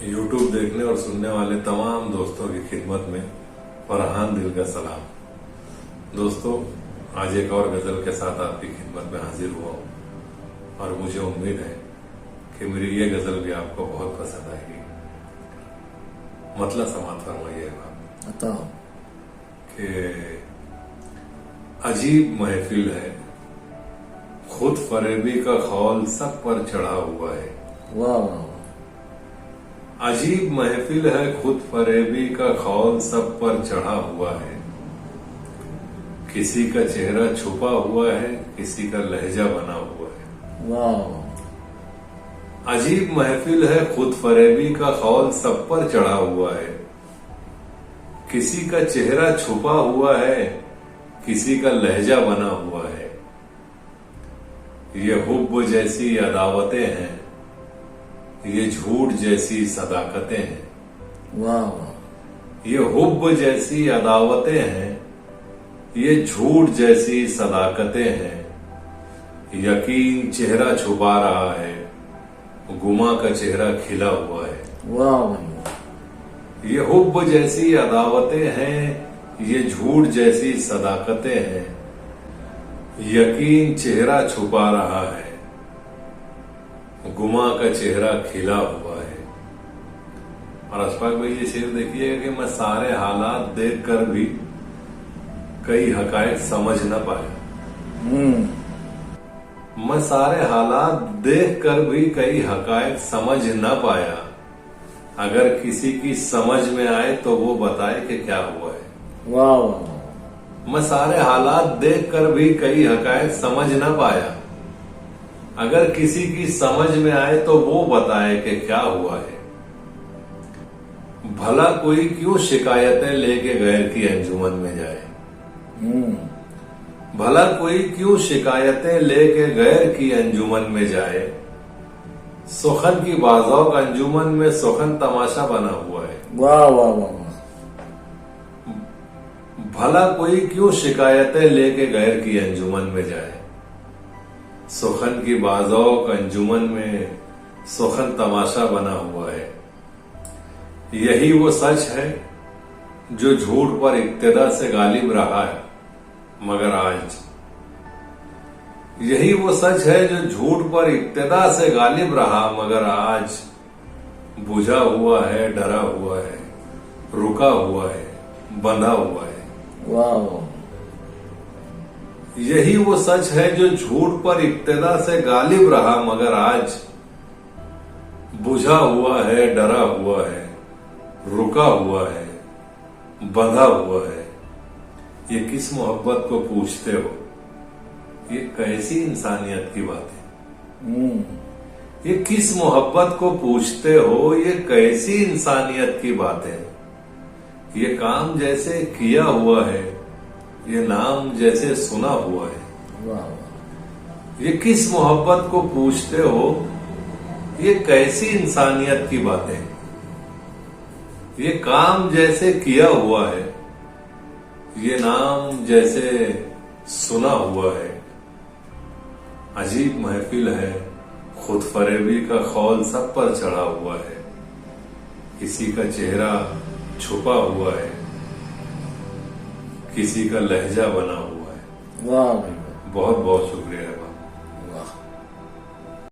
YouTube देखने और सुनने वाले तमाम दोस्तों की खिदमत में फरहान दिल का सलाम। दोस्तों, आज एक और गजल के साथ आपकी खिदमत में हाजिर हुआ हूं और मुझे उम्मीद है कि मेरी ये गजल भी आपको बहुत पसंद आएगी। मतलब समात फरमाइएगा कि अजीब महफिल है, खुद फरेबी का खौल सब पर चढ़ा हुआ है। वाह, अजीब महफिल है, खुद फरेबी का खौल सब पर चढ़ा हुआ है। किसी का चेहरा छुपा हुआ है, किसी का लहजा बना हुआ है। वाह, अजीब महफिल है, खुद फरेबी का खौल सब पर चढ़ा हुआ है। किसी का चेहरा छुपा हुआ है, किसी का लहजा बना हुआ है। ये हुब्ब जैसी अदावतें हैं, ये झूठ जैसी सदाकतें हैं। वाह, ये हुब्ब जैसी अदावतें हैं, ये झूठ जैसी सदाकतें हैं। यकीन चेहरा छुपा रहा है, गुमा का चेहरा खिला हुआ है। वाह, ये हुब्ब जैसी अदावतें हैं, ये झूठ जैसी सदाकतें हैं। यकीन चेहरा छुपा रहा है, गुमा का चेहरा खिला हुआ है। और अशफाक भाई, ये शेर देखिएगा कि मैं सारे हालात देखकर भी कई हकायक समझ न पाया। मैं सारे हालात देखकर भी कई हकायक समझ न पाया। अगर किसी की समझ में आए तो वो बताए कि क्या हुआ है। वाह, मैं सारे हालात देखकर भी कई हकायक समझ न पाया। अगर किसी की समझ में आए तो वो बताए कि क्या हुआ है। भला कोई क्यों शिकायतें लेके गैर की अंजुमन में जाए। भला कोई क्यों शिकायतें लेके गैर की अंजुमन में जाए। सुखन की बाज़ौक अंजुमन में सुखन तमाशा बना हुआ है। वाह, वाह, वाह, भला कोई क्यों शिकायतें लेके गैर की अंजुमन में जाए। सुखन की बाज़ौक अंजुमन में सुखन तमाशा बना हुआ है। यही वो सच है जो झूठ पर इब्तिदा से गालिब रहा है मगर आज। यही वो सच है जो झूठ पर इब्तिदा से गालिब रहा मगर आज बुझा हुआ है, डरा हुआ है, रुका हुआ है, बंधा हुआ है। वाह, यही वो सच है जो झूठ पर इब्तिदा से गालिब रहा मगर आज बुझा हुआ है, डरा हुआ है, रुका हुआ है, बंधा हुआ है। ये किस मोहब्बत को पूछते हो, ये कैसी इंसानियत की बात है। ये किस मोहब्बत को पूछते हो, ये कैसी इंसानियत की बात है। ये काम जैसे किया हुआ है, ये नाम जैसे सुना हुआ है। वाह, ये किस मोहब्बत को पूछते हो, ये कैसी इंसानियत की बातें। ये काम जैसे किया हुआ है, ये नाम जैसे सुना हुआ है। अजीब महफिल है, खुद फरेबी का खौल सब पर चढ़ा हुआ है। किसी का चेहरा छुपा हुआ है, किसी का लहजा बना हुआ है। वाह, बहुत बहुत शुक्रिया।